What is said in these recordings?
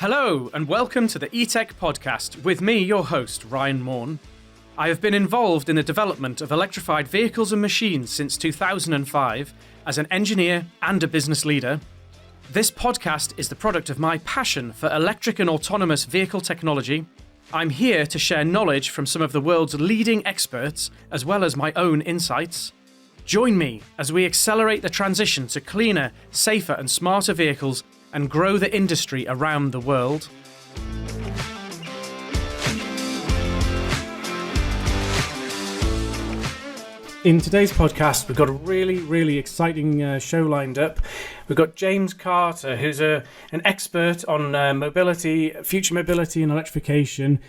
Hello, and welcome to the eTech podcast with me, your host, Ryan Morn. I have been involved in the development of electrified vehicles and machines since 2005 as an engineer and a business leader. This podcast is the product of my passion for electric and autonomous vehicle technology. I'm here to share knowledge from some of the world's leading experts, as well as my own insights. Join me as we accelerate the transition to cleaner, safer and smarter vehicles and grow the industry around the world. In today's podcast, we've got a really exciting show lined up. We've got James Carter, who's an expert on mobility, future mobility and electrification.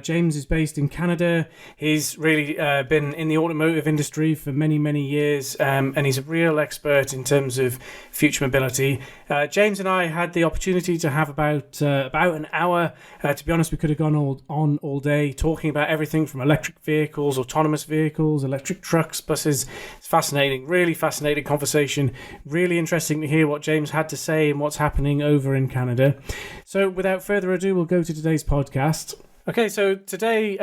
James is based in Canada. He's really been in the automotive industry for many years, and he's a real expert in terms of future mobility. James and I had the opportunity to have about an hour. To be honest, we could have gone on all day talking about everything from electric vehicles, autonomous vehicles, electric trucks, buses. It's fascinating, really fascinating conversation. Really interesting to hear what James had to say and what's happening over in Canada. So without further ado, we'll go to today's podcast. Okay, so today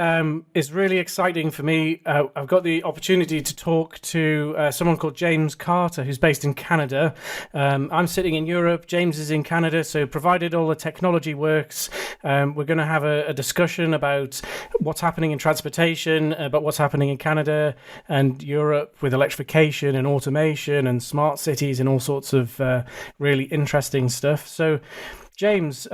is really exciting for me. I've got the opportunity to talk to someone called James Carter, who's based in Canada. I'm sitting in Europe, James is in Canada, so provided all the technology works, we're going to have a discussion about what's happening in transportation, about what's happening in Canada and Europe with electrification and automation and smart cities and all sorts of really interesting stuff. So James,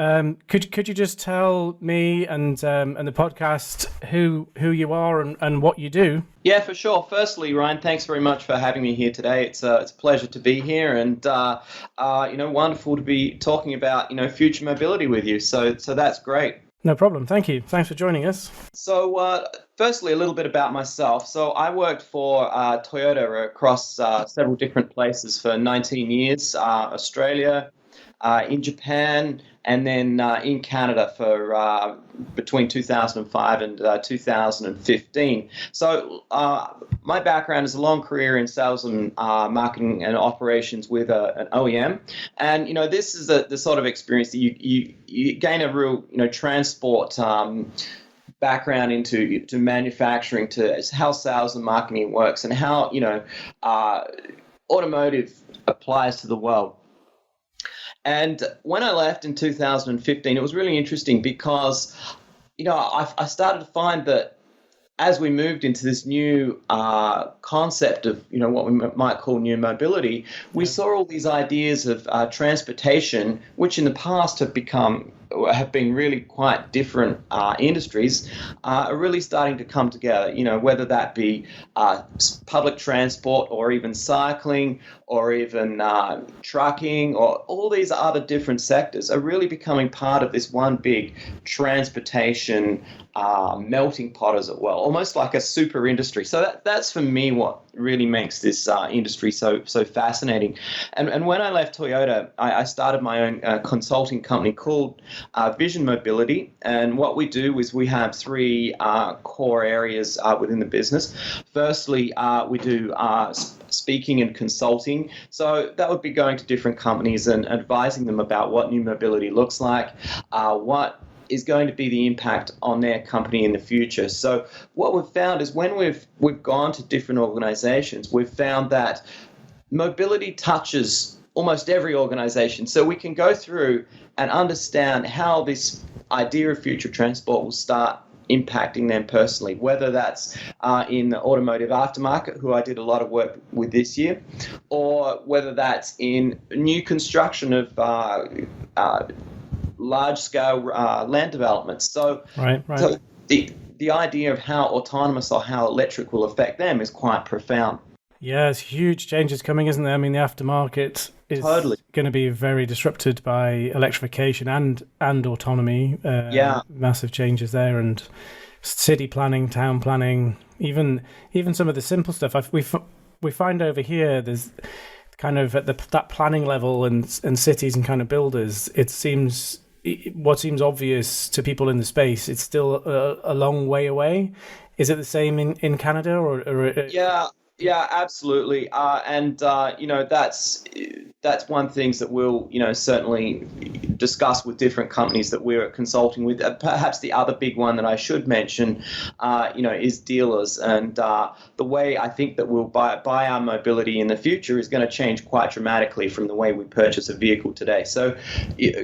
could you just tell me and the podcast who you are and what you do? Yeah, for sure. Firstly, Ryan, thanks very much for having me here today. It's a pleasure to be here, and wonderful to be talking about future mobility with you. So that's great. No problem. Thank you. Thanks for joining us. So, firstly, a little bit about myself. So I worked for Toyota across several different places for 19 years, Australia, in Japan, and then in Canada for between 2005 and 2015. So my background is a long career in sales and marketing and operations with an OEM, and this is the sort of experience that you gain a real transport background into manufacturing, to how sales and marketing works, and how automotive applies to the world. And when I left in 2015, it was really interesting because, I started to find that as we moved into this new concept of, what we might call new mobility, we saw all these ideas of transportation, which in the past have been really quite different industries, are really starting to come together, whether that be public transport or even cycling or even trucking, or all these other different sectors are really becoming part of this one big transportation melting pot, as it were, almost like a super industry. So that's for me what really makes this industry so fascinating. And when I left Toyota, I started my own consulting company called Vision Mobility. And what we do is we have three core areas within the business. Firstly, we do speaking and consulting. So that would be going to different companies and advising them about what new mobility looks like, what is going to be the impact on their company in the future. So what we've found is when we've gone to different organizations, we've found that mobility touches almost every organization. So we can go through and understand how this idea of future transport will start impacting them personally, whether that's in the automotive aftermarket, who I did a lot of work with this year, or whether that's in new construction of large-scale land developments. So, right. So the idea of how autonomous or how electric will affect them is quite profound. Yeah, there's huge changes coming, isn't there? I mean, the aftermarket is going to be very disrupted by electrification and autonomy. Massive changes there, and city planning, town planning, even some of the simple stuff. We find over here there's kind of at that planning level and cities and kind of builders, what seems obvious to people in the space, it's still a long way away. Is it the same in Canada or? Yeah. Yeah, absolutely. That's one thing that we'll certainly discuss with different companies that we're consulting with. Perhaps the other big one that I should mention, is dealers, and the way I think that we'll buy our mobility in the future is going to change quite dramatically from the way we purchase a vehicle today. So,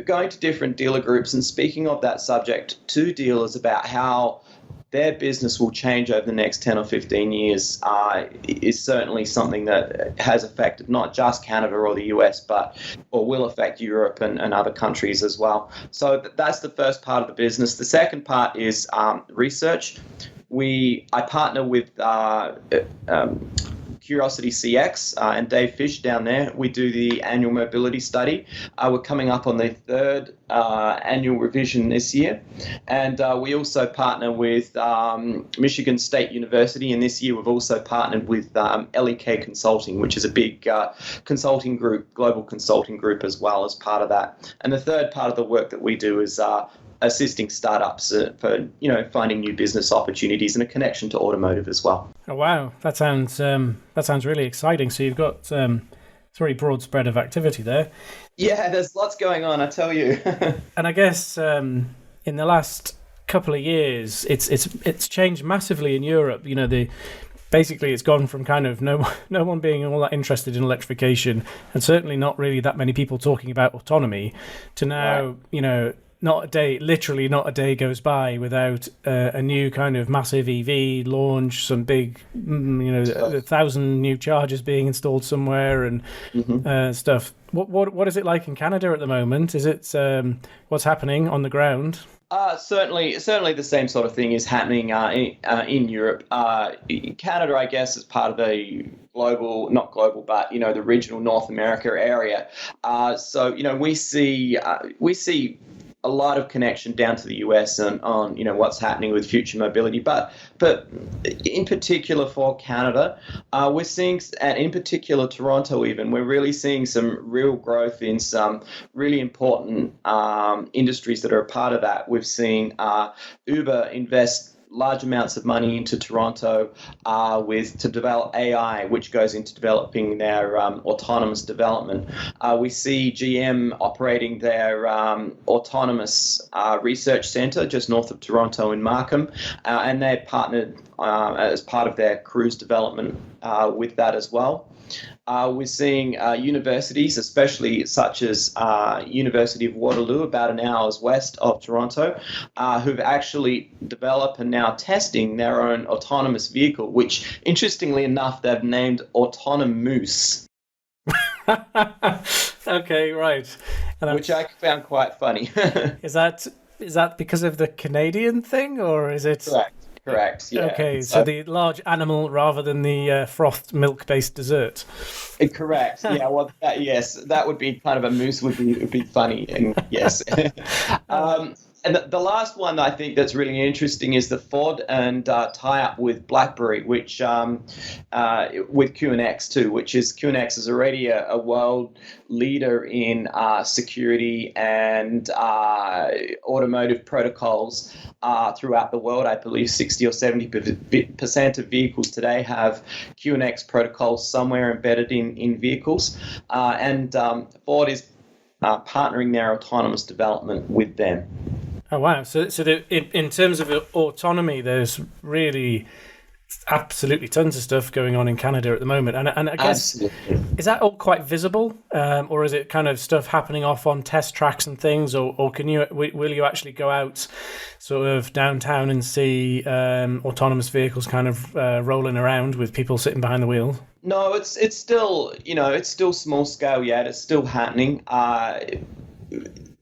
going to different dealer groups and speaking of that subject to dealers about how their business will change over the next 10 or 15 years is certainly something that has affected not just Canada or the US, or will affect Europe and other countries as well. So that's the first part of the business. The second part is research. I partner with Curiosity CX and Dave Fish down there. We do the annual mobility study. We're coming up on the third annual revision this year. And we also partner with Michigan State University. And this year we've also partnered with LEK Consulting, which is a big consulting group, global consulting group as well as part of that. And the third part of the work that we do is assisting startups for finding new business opportunities and a connection to automotive as well. Oh wow, that sounds really exciting. So you've got a very broad spread of activity there. Yeah, there's lots going on, I tell you. And I guess in the last couple of years, it's changed massively in Europe. Basically it's gone from kind of no one being all that interested in electrification, and certainly not really that many people talking about autonomy, to now, right. Literally not a day goes by without a new kind of massive EV launch, some big, 1,000 new chargers being installed somewhere, and stuff. What is it like in Canada at the moment? Is it what's happening on the ground? Certainly the same sort of thing is happening in Europe. Canada, I guess, is part of the not global, but the regional North America area. So we see a lot of connection down to the US and on what's happening with future mobility, but in particular for Canada, we're seeing, and in particular Toronto even, we're really seeing some real growth in some really important industries that are a part of that. We've seen Uber invest large amounts of money into Toronto to develop AI, which goes into developing their autonomous development. We see GM operating their autonomous research centre just north of Toronto in Markham, and they partnered as part of their cruise development with that as well. We're seeing universities, especially such as University of Waterloo, about an hour's west of Toronto, who've actually developed and now testing their own autonomous vehicle, which, interestingly enough, they've named Autonomous. Okay, right. Which I found quite funny. Is that because of the Canadian thing, or is it? Correct. Yeah. Okay, so the large animal rather than the frothed milk-based dessert. Correct. Yeah. Well, yes, that would be kind of a moose would be funny. And yes. And the last one I think that's really interesting is the Ford and tie-up with BlackBerry, which with QNX too, which is QNX is already a world leader in security and automotive protocols throughout the world. I believe 60 or 70% of vehicles today have QNX protocols somewhere embedded in vehicles, and Ford is partnering their autonomous development with them. Oh wow! So in terms of autonomy, there's really absolutely tons of stuff going on in Canada at the moment, and I guess is that all quite visible, or is it kind of stuff happening off on test tracks and things, or will you actually go out sort of downtown and see autonomous vehicles kind of rolling around with people sitting behind the wheel? No, it's still small scale yet. It's still happening.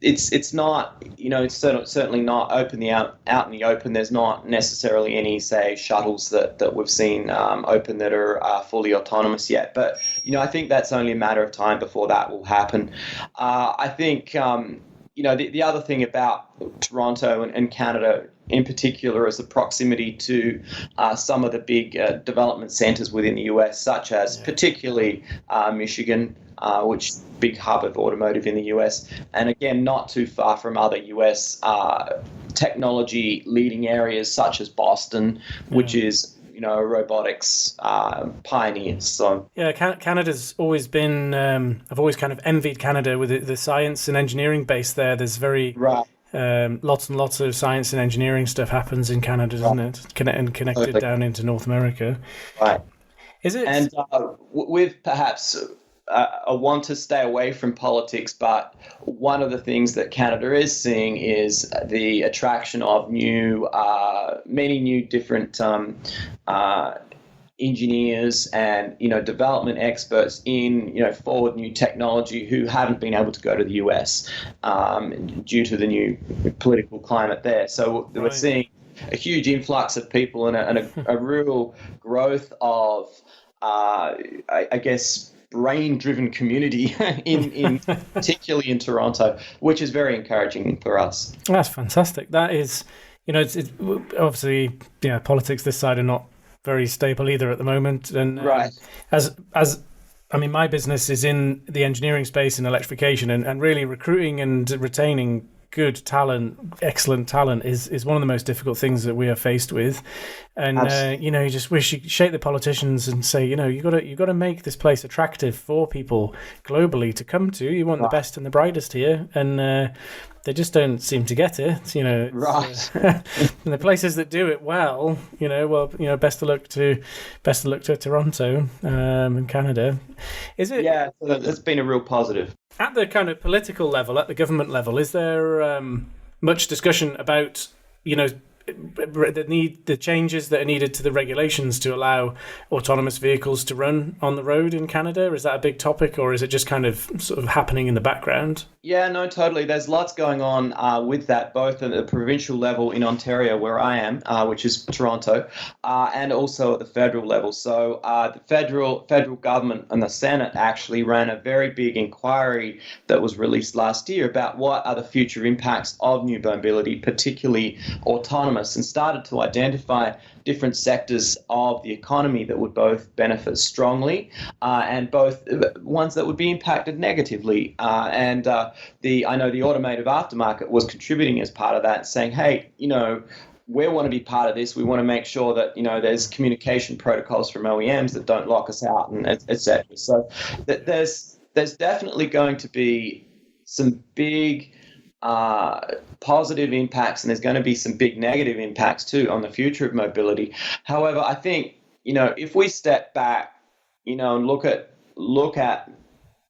It's not, it's certainly not out in the open. There's not necessarily any, say, shuttles that we've seen open that are fully autonomous yet. But, I think that's only a matter of time before that will happen. I think, the other thing about Toronto and Canada in particular is the proximity to some of the big development centers within the US, such as particularly Michigan, which big hub of automotive in the US, and again not too far from other US technology leading areas such as Boston, which is a robotics pioneer. So yeah, Canada's always been. I've always kind of envied Canada with the science and engineering base there. There's very right, lots and lots of science and engineering stuff happens in Canada, doesn't it? Connected totally. down into North America. Right. Is it? And with perhaps a want to stay away from politics, but one of the things that Canada is seeing is the attraction of many new different engineers and development experts in forward new technology who haven't been able to go to the US due to the new political climate there. So we're seeing a huge influx of people and a real growth of I guess brain-driven community in particularly in Toronto, which is very encouraging for us. That's fantastic. That is, it's obviously, politics this side are not very stable either at the moment. And right. As I mean, my business is in the engineering space and electrification, and really recruiting and retaining good talent, excellent talent is one of the most difficult things that we are faced with. And you just wish you could shake the politicians and say, you got to make this place attractive for people globally to come to. You want the best and the brightest here, and they just don't seem to get it. Right. And the places that do it well, best of luck to Toronto and Canada. Is it? Yeah, so that's been a real positive. At the kind of political level, at the government level, is there much discussion about, the changes that are needed to the regulations to allow autonomous vehicles to run on the road in Canada? Is that a big topic, or is it just kind of sort of happening in the background? Yeah, no, totally. There's lots going on with that, both at the provincial level in Ontario, where I am, which is Toronto, and also at the federal level. So the federal government and the Senate actually ran a very big inquiry that was released last year about what are the future impacts of new mobility, particularly autonomous, and started to identify different sectors of the economy that would both benefit strongly and both ones that would be impacted negatively. I know the automotive aftermarket was contributing as part of that, saying, hey, we want to be part of this. We want to make sure that, there's communication protocols from OEMs that don't lock us out, and et cetera. So there's definitely going to be some big positive impacts, and there's going to be some big negative impacts too on the future of mobility. However, I think, if we step back, and look at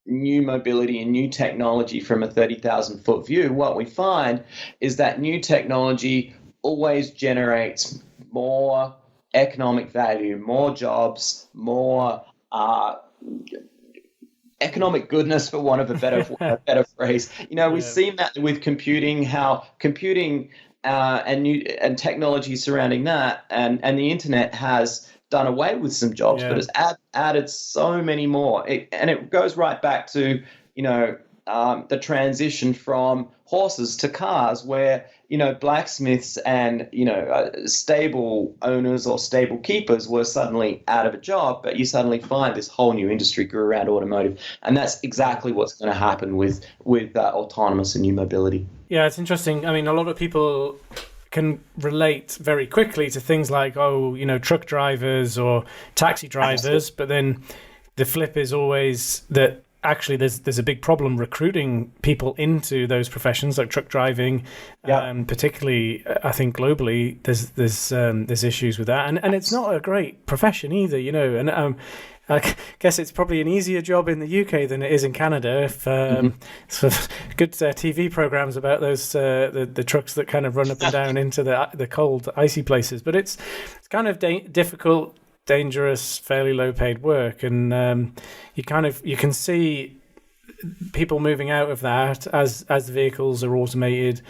new mobility and new technology from a 30,000-foot view, what we find is that new technology always generates more economic value, more jobs, more economic goodness, for want of a better phrase. We've seen that with computing, how computing and technology surrounding that and the internet has done away with some jobs, but it's added so many more. It goes right back to the transition from horses to cars, where blacksmiths and stable owners or stable keepers were suddenly out of a job, but you suddenly find this whole new industry grew around automotive, and that's exactly what's going to happen with autonomous and new mobility. Yeah, it's interesting. I mean, a lot of people can relate very quickly to things like, truck drivers or taxi drivers, but then the flip is always that actually there's a big problem recruiting people into those professions like truck driving. Particularly I think globally there's issues with that, and it's not a great profession either, and I guess it's probably an easier job in the UK than it is in Canada. If sort of good TV programs about those the trucks that kind of run up and down into the cold, icy places. But it's kind of difficult, dangerous, fairly low-paid work, and you can see people moving out of that as the vehicles are automated.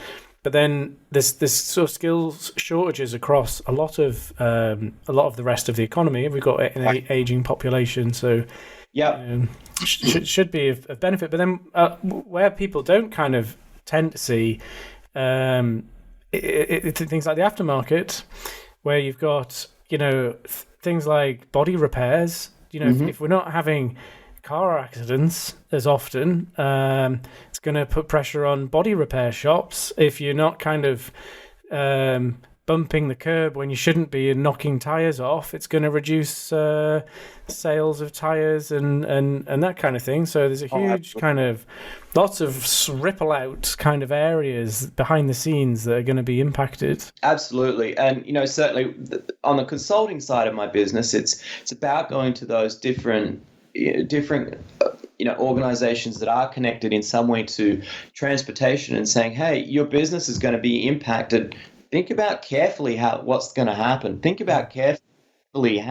But then there's sort of skills shortages across a lot of the rest of the economy. We've got an aging population, so should be of benefit. But then where people don't kind of tend to see things like the aftermarket, where you've got things like body repairs. If we're not having car accidents as often, it's going to put pressure on body repair shops. If you're not kind of bumping the curb when you shouldn't be and knocking tires off, it's going to reduce sales of tires and that kind of thing. So there's a huge kind of lots of ripple out kind of areas behind the scenes that are going to be impacted. Absolutely. And, certainly on the consulting side of my business, it's about going to those different organizations that are connected in some way to transportation and saying, hey, your business is going to be impacted. Think about carefully what's going to happen. Think about carefully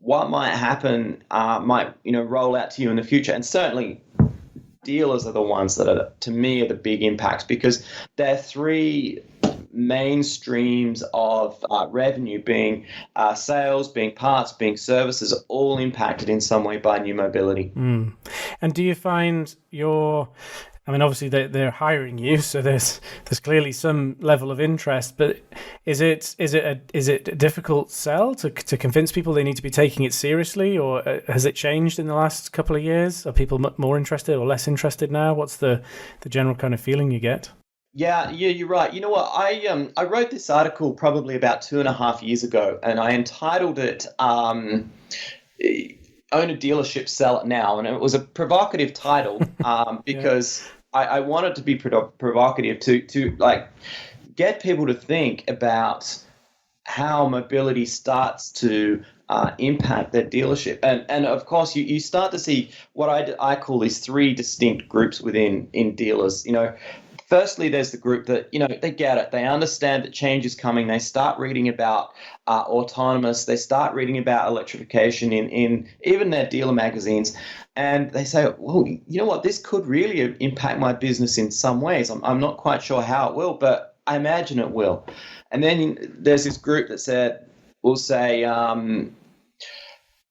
what might happen, might roll out to you in the future. And certainly dealers are the ones that are, to me, are the big impacts, because they're three main streams of revenue, being sales, being parts, being services, all impacted in some way by new mobility. And do you find obviously they're hiring you, so there's clearly some level of interest, but is it a difficult sell to convince people they need to be taking it seriously, or has it changed in the last couple of years? Are people more interested or less interested now? What's the general kind of feeling you get? Yeah, you're right. You know what? I wrote this article probably about 2.5 years ago, and I entitled it "Own a Dealership, Sell It Now," and it was a provocative title because I wanted to be provocative to like get people to think about how mobility starts to impact their dealership, and of course you start to see what I call these three distinct groups within dealers. Firstly, there's the group that, they get it. They understand that change is coming. They start reading about autonomous. They start reading about electrification in even their dealer magazines. And they say, well, you know what? This could really impact my business in some ways. I'm not quite sure how it will, but I imagine it will. And then there's this group that will say,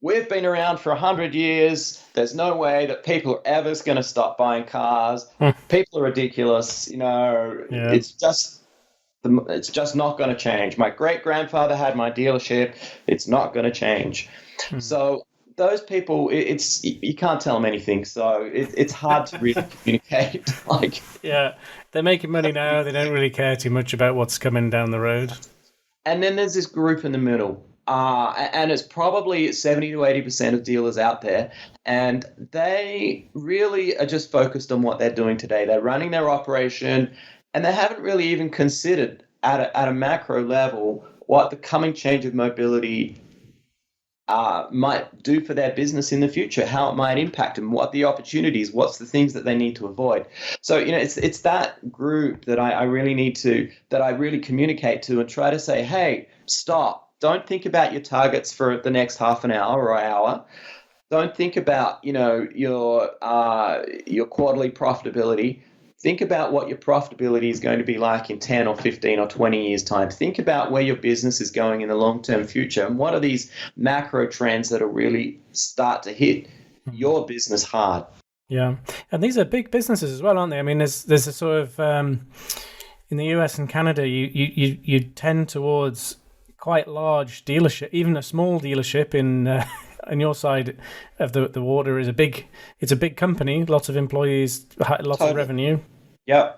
we've been around for 100 years. There's no way that people are ever going to stop buying cars. People are ridiculous. It's just not going to change. My great-grandfather had my dealership. It's not going to change. So those people, you can't tell them anything. So it's hard to really communicate. They're making money now. They don't really care too much about what's coming down the road. And then there's this group in the middle. And it's probably 70 to 80% of dealers out there, and they really are just focused on what they're doing today. They're running their operation, and they haven't really even considered at a macro level what the coming change of mobility might do for their business in the future, how it might impact them, what the opportunities, what's the things that they need to avoid. So, it's that group that I really communicate to and try to say, hey, stop. Don't think about your targets for the next half an hour or hour. Don't think about, your quarterly profitability. Think about what your profitability is going to be like in 10 or 15 or 20 years' time. Think about where your business is going in the long-term future, and what are these macro trends that will really start to hit your business hard. Yeah, and these are big businesses as well, aren't they? I mean, there's a sort of in the US and Canada, you tend towards quite large dealership. Even a small dealership in on your side of the water is a big company, lots of employees, lots of revenue. Yeah,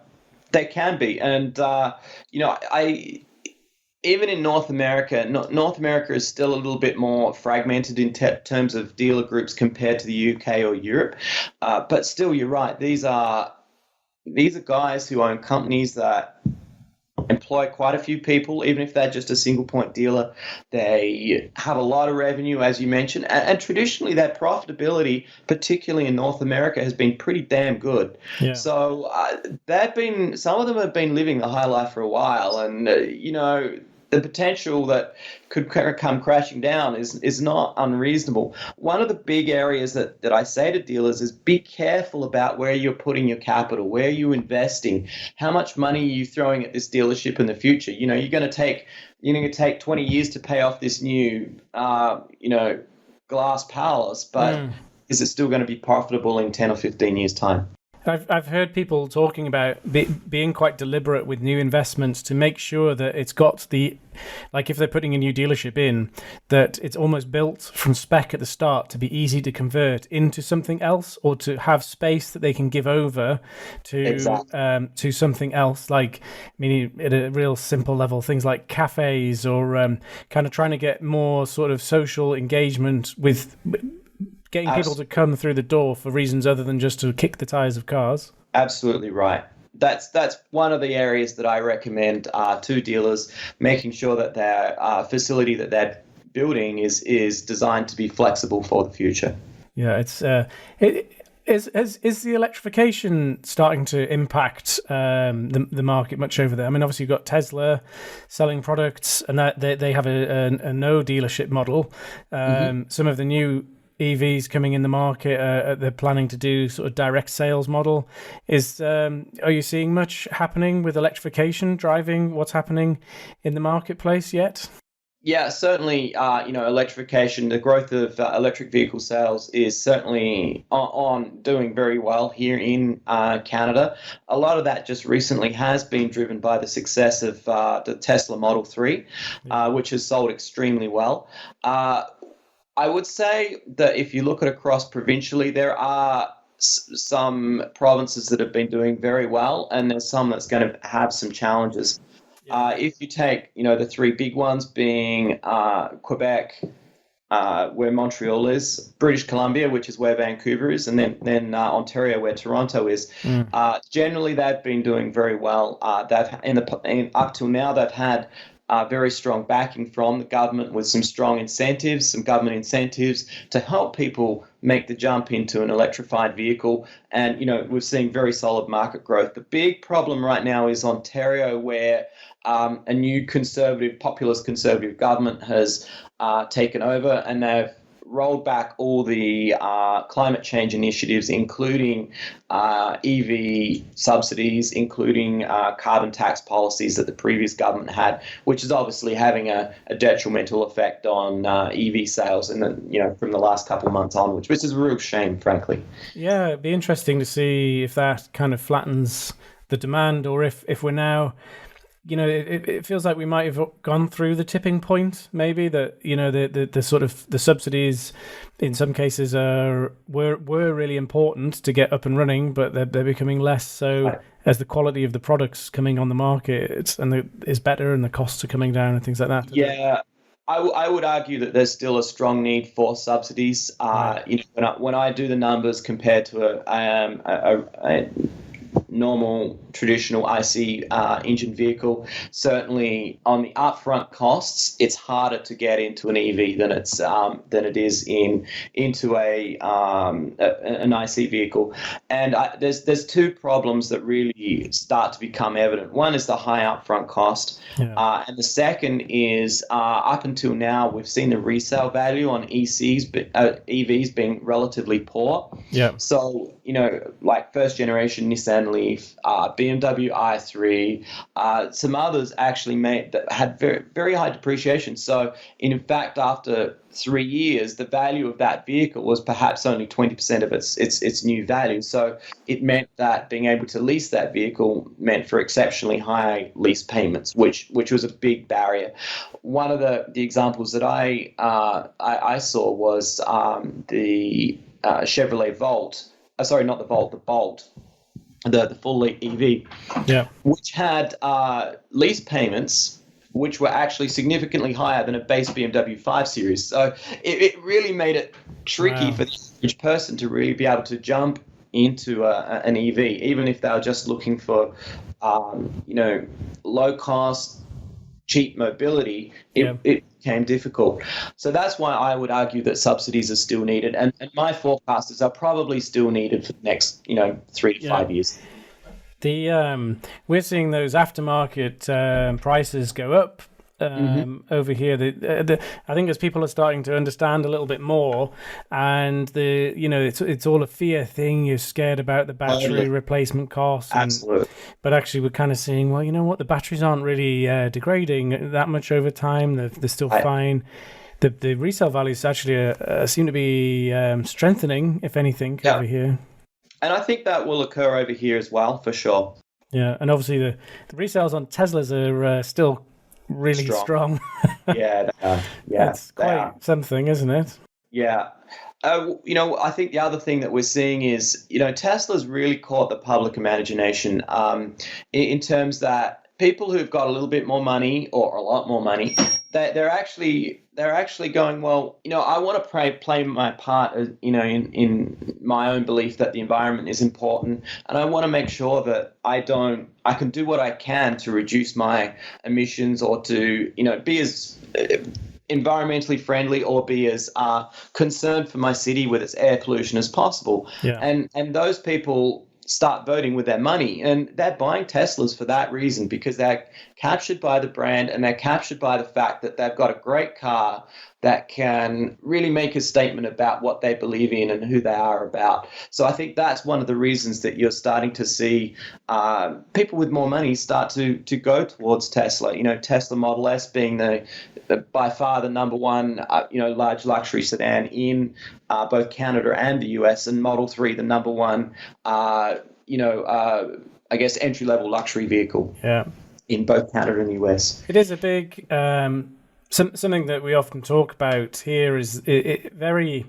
they can be. And even in North America, North America is still a little bit more fragmented in terms of dealer groups compared to the UK or Europe. But still, you're right. These are guys who own companies that employ quite a few people, even if they're just a single point dealer. They have a lot of revenue, as you mentioned, and traditionally their profitability, particularly in North America, has been pretty damn good. Yeah. So some of them have been living the high life for a while, and the potential that could come crashing down is not unreasonable. One of the big areas that I say to dealers is be careful about where you're putting your capital, where you're investing, how much money are you throwing at this dealership in the future. You're going to take 20 years to pay off this new glass palace, but is it still going to be profitable in 10 or 15 years' time? I've heard people talking about being quite deliberate with new investments to make sure that it's got like if they're putting a new dealership in, that it's almost built from spec at the start to be easy to convert into something else, or to have space that they can give over to something else. Like, I mean, at a real simple level, things like cafes, or kind of trying to get more sort of social engagement with getting people to come through the door for reasons other than just to kick the tires of cars. Absolutely right. That's one of the areas that I recommend to dealers, making sure that their facility that they're building is designed to be flexible for the future. Yeah, it's is the electrification starting to impact the market much over there? I mean, obviously you've got Tesla selling products, and that they have a no dealership model. Some of the new EVs coming in the market, they're planning to do sort of direct sales model. Are you seeing much happening with electrification driving what's happening in the marketplace yet? Yeah, certainly. Electrification, the growth of electric vehicle sales is certainly on doing very well here in Canada. A lot of that just recently has been driven by the success of the Tesla Model 3, which has sold extremely well. I would say that if you look at across provincially, there are some provinces that have been doing very well, and there's some that's going to have some challenges. If you take, the three big ones being Quebec, where Montreal is, British Columbia, which is where Vancouver is, and then Ontario, where Toronto is. Generally, they've been doing very well. Up till now, they've had very strong backing from the government, with some government incentives to help people make the jump into an electrified vehicle. And, we're seeing very solid market growth. The big problem right now is Ontario, where a new populist conservative government has taken over, and they've rolled back all the climate change initiatives, including EV subsidies, including carbon tax policies that the previous government had, which is obviously having a detrimental effect on EV sales from the last couple of months onwards, which is a real shame, frankly. Yeah, it'd be interesting to see if that kind of flattens the demand, or if we're now... it feels like we might have gone through the tipping point, maybe, that, the sort of the subsidies in some cases were really important to get up and running, but they're becoming less so as the quality of the products coming on the market is better, and the costs are coming down and things like that. Yeah. I would argue that there's still a strong need for subsidies. When I do the numbers compared to a normal traditional IC engine vehicle, certainly on the upfront costs, it's harder to get into an EV than it is into an IC vehicle. And there's two problems that really start to become evident. One is the high upfront cost, and the second is up until now we've seen the resale value on EVs being relatively poor. Yeah. So like first generation Nissan Leaf, BMW i3, some others actually had very, very high depreciation. So in fact, after 3 years, the value of that vehicle was perhaps only 20% of its new value. So it meant that being able to lease that vehicle meant for exceptionally high lease payments, which was a big barrier. One of the examples that I saw was the Chevrolet Volt. Sorry, not the Volt, the Bolt. The full EV, which had lease payments which were actually significantly higher than a base BMW 5 Series. So it really made it tricky for the average person to really be able to jump into an EV, even if they were just looking for, low cost, cheap mobility. It became difficult. So that's why I would argue that subsidies are still needed, and my forecast is they're probably still needed for the next 3 to 5 years. We're seeing those aftermarket prices go up over here. I think as people are starting to understand a little bit more, and it's all a fear thing. You're scared about the battery replacement costs. Absolutely. But actually, we're kind of seeing, well, you know what, the batteries aren't really degrading that much over time. They're still fine. The resale values actually seem to be strengthening, if anything, over here. And I think that will occur over here as well, for sure. Yeah, and obviously the resales on Teslas are still really strong. Yeah, they are. Yeah, It's quite something, isn't it? Yeah. I think the other thing that we're seeing is, Tesla's really caught the public imagination in terms that people who've got a little bit more money or a lot more money, they're actually going, well, I want to play my part, in my own belief that the environment is important, and I want to make sure that I can do what I can to reduce my emissions or to, be as environmentally friendly or be as concerned for my city with its air pollution as possible. Yeah. And those people start voting with their money, and they're buying Teslas for that reason, because they're captured by the brand and they're captured by the fact that they've got a great car that can really make a statement about what they believe in and who they are about. So I think that's one of the reasons that you're starting to see people with more money start to go towards Tesla. Tesla Model S being the by far the number one large luxury sedan in both Canada and the US, and Model 3 the number one I guess entry level luxury vehicle. Yeah. In both Canada and the US. It is a big something that we often talk about here is very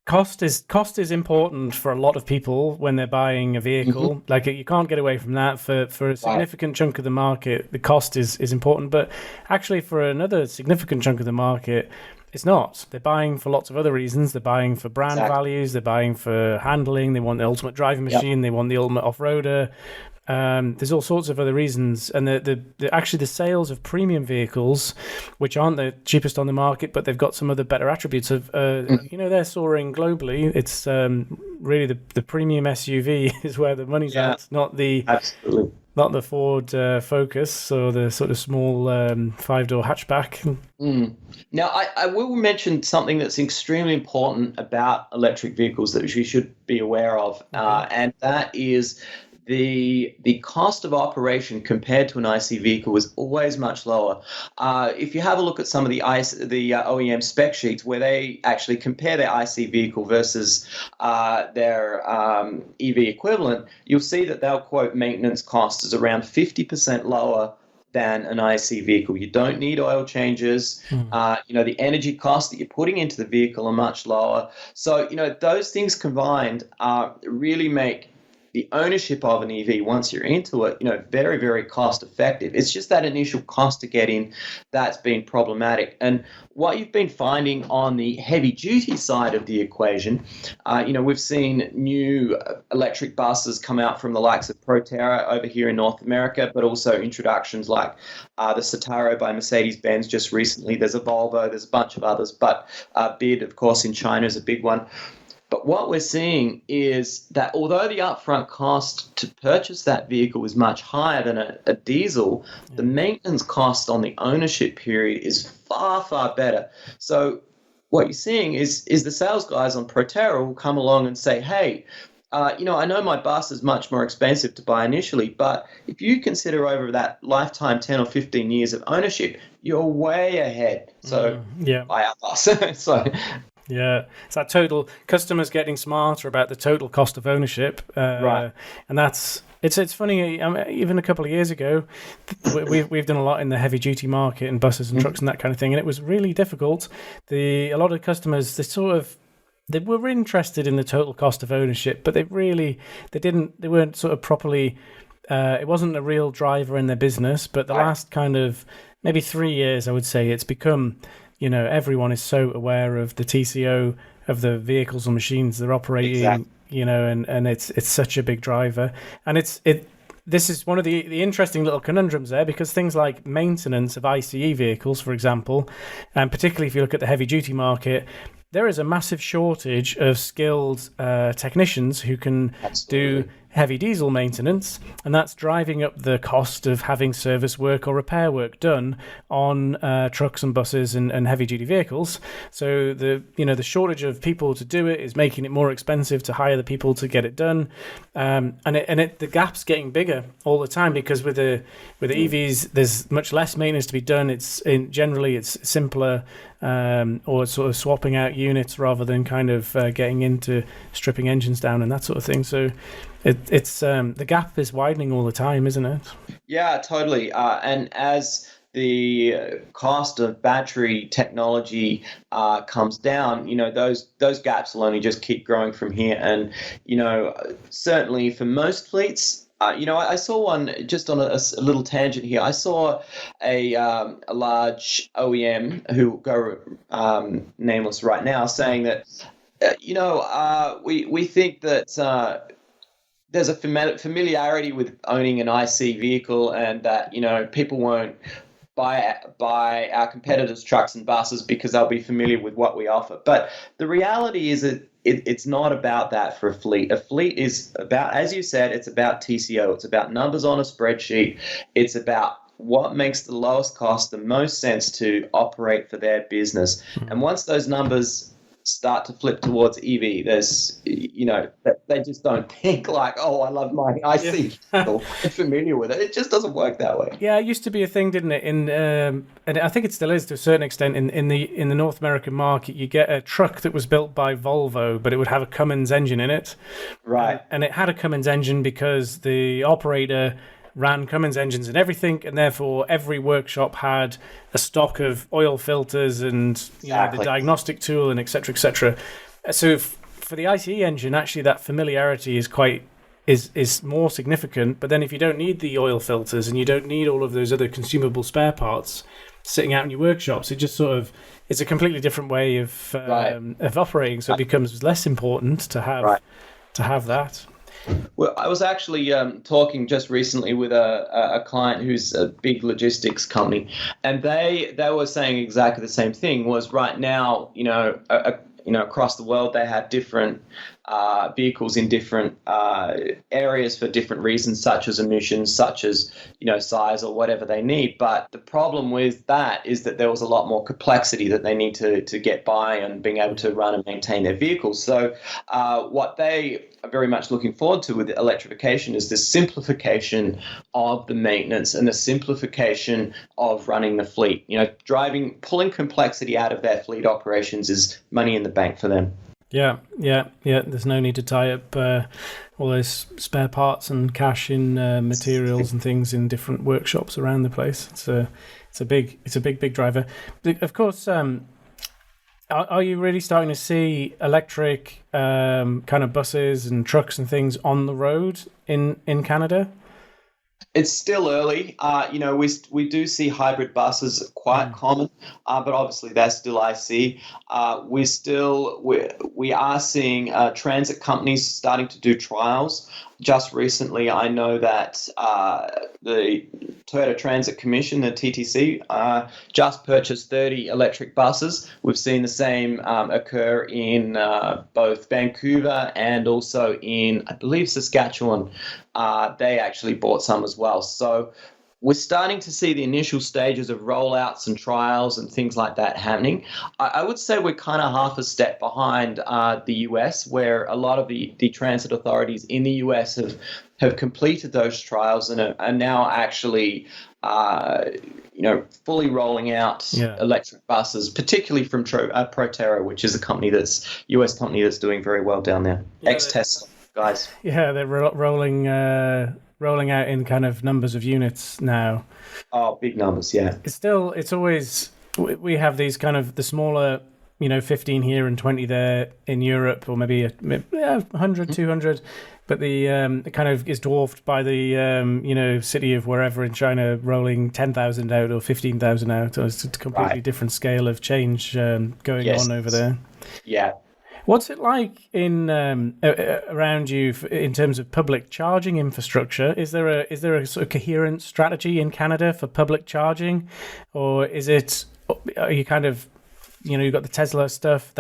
cost is important for a lot of people when they're buying a vehicle. Mm-hmm. Like, you can't get away from that. For a significant chunk of the market, the cost is important, but actually for another significant chunk of the market, it's not. They're buying for lots of other reasons. They're buying for brand values. They're buying for handling. They want the ultimate driving machine. Yep. They want the ultimate off-roader. There's all sorts of other reasons, and the sales of premium vehicles, which aren't the cheapest on the market, but they've got some other better attributes of, they're soaring globally. It's really the premium SUV is where the money's at, not the Ford Focus or the sort of small 5-door hatchback. Now, I will mention something that's extremely important about electric vehicles that we should be aware of, and that is the cost of operation compared to an IC vehicle is always much lower. If you have a look at some of the OEM spec sheets where they actually compare their IC vehicle versus their EV equivalent, you'll see that they'll quote maintenance costs as around 50% lower than an IC vehicle. You don't need oil changes. The energy costs that you're putting into the vehicle are much lower. So, those things combined really make the ownership of an EV, once you're into it, very, very cost effective. It's just that initial cost to get in that's been problematic. And what you've been finding on the heavy duty side of the equation, we've seen new electric buses come out from the likes of Proterra over here in North America, but also introductions like the Citaro by Mercedes-Benz just recently. There's a Volvo, there's a bunch of others, but BID, of course, in China is a big one. But what we're seeing is that although the upfront cost to purchase that vehicle is much higher than a diesel, the maintenance cost on the ownership period is far, far better. So what you're seeing is the sales guys on Proterra will come along and say, hey, I know my bus is much more expensive to buy initially, but if you consider over that lifetime 10 or 15 years of ownership, you're way ahead. So buy our bus. Yeah, it's that total customers getting smarter about the total cost of ownership, right? And that's it's funny. Even a couple of years ago, we've done a lot in the heavy duty market and buses and trucks and that kind of thing, and it was really difficult. A lot of customers they were interested in the total cost of ownership, but they weren't sort of properly. It wasn't a real driver in their business. But the last kind of maybe 3 years, I would say, it's become. Everyone is so aware of the TCO of the vehicles or machines they're operating, and it's such a big driver. And this is one of the interesting little conundrums there, because things like maintenance of ICE vehicles, for example, and particularly if you look at the heavy duty market, there is a massive shortage of skilled technicians who can do heavy diesel maintenance, and that's driving up the cost of having service work or repair work done on trucks and buses and heavy duty vehicles. So the shortage of people to do it is making it more expensive to hire the people to get it done, and the gap's getting bigger all the time, because with the EVs there's much less maintenance to be done. Generally it's simpler, or sort of swapping out units rather than kind of getting into stripping engines down and that sort of thing. So it's the gap is widening all the time, isn't it? Yeah, totally. And as the cost of battery technology comes down, those gaps will only just keep growing from here. And certainly for most fleets. I saw one just on a little tangent here. I saw a large OEM who go nameless right now saying that, we think that there's a familiarity with owning an IC vehicle, and that people won't buy our competitors' trucks and buses because they'll be familiar with what we offer. But the reality is that it's not about that for a fleet. A fleet is about, as you said, it's about TCO. It's about numbers on a spreadsheet. It's about what makes the lowest cost the most sense to operate for their business. And once those numbers start to flip towards EV, there's, they just don't think like, oh, I love my IC. I'm familiar with it. It just doesn't work that way. Yeah, it used to be a thing, didn't it? And I think it still is to a certain extent in the North American market. You get a truck that was built by Volvo, but it would have a Cummins engine in it. Right. And it had a Cummins engine because the operator ran Cummins engines and everything, and therefore every workshop had a stock of oil filters and the diagnostic tool and et cetera, et cetera. So for the ICE engine, actually that familiarity is more significant. But then if you don't need the oil filters and you don't need all of those other consumable spare parts sitting out in your workshops, it just sort of it's a completely different way of operating. So it becomes less important to have that. Well, I was actually talking just recently with a client who's a big logistics company, and they were saying exactly the same thing. Was right now, across the world, they have different vehicles in different areas for different reasons, such as emissions, such as size or whatever they need. But the problem with that is that there was a lot more complexity that they need to get by and being able to run and maintain their vehicles. So what they are very much looking forward to with electrification is the simplification of the maintenance and the simplification of running the fleet. Pulling complexity out of their fleet operations is money in the bank for them. Yeah. There's no need to tie up all those spare parts and cash in materials and things in different workshops around the place. It's a big driver. Of course, are you really starting to see electric kind of buses and trucks and things on the road in Canada? It's still early. We do see hybrid buses quite common, but obviously that's still IC. We are seeing transit companies starting to do trials. Just recently, I know that the Toyota Transit Commission, the TTC, just purchased 30 electric buses. We've seen the same occur in both Vancouver and also in, I believe, Saskatchewan. They actually bought some as well. So we're starting to see the initial stages of rollouts and trials and things like that happening. I would say we're kind of half a step behind the US, where a lot of the transit authorities in the US have completed those trials and are now actually fully rolling out electric buses, particularly from Proterra, which is a US company that's doing very well down there. Ex-Tesla guys. Yeah, they're rolling out in kind of numbers of units now. Oh, big numbers, yeah. It's always, we have these kind of the smaller, 15 here and 20 there in Europe, or maybe 100, 200. But it kind of is dwarfed by the, city of wherever in China rolling 10,000 out or 15,000 out. So it's a completely different scale of change going on over there. Yeah. What's it like in around you in terms of public charging infrastructure? Is there a sort of coherent strategy in Canada for public charging, or are you kind of, you've got the Tesla stuff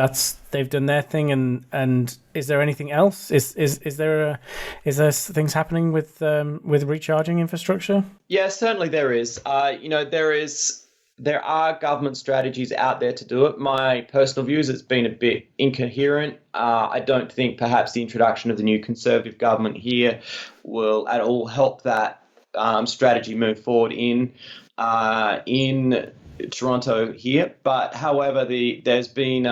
they've done their thing, and is there anything else? Is there things happening with recharging infrastructure? Yeah, certainly there is. There are government strategies out there to do it. My personal view is it's been a bit incoherent. I don't think perhaps the introduction of the new Conservative government here will at all help that strategy move forward in Toronto here, but however, there's been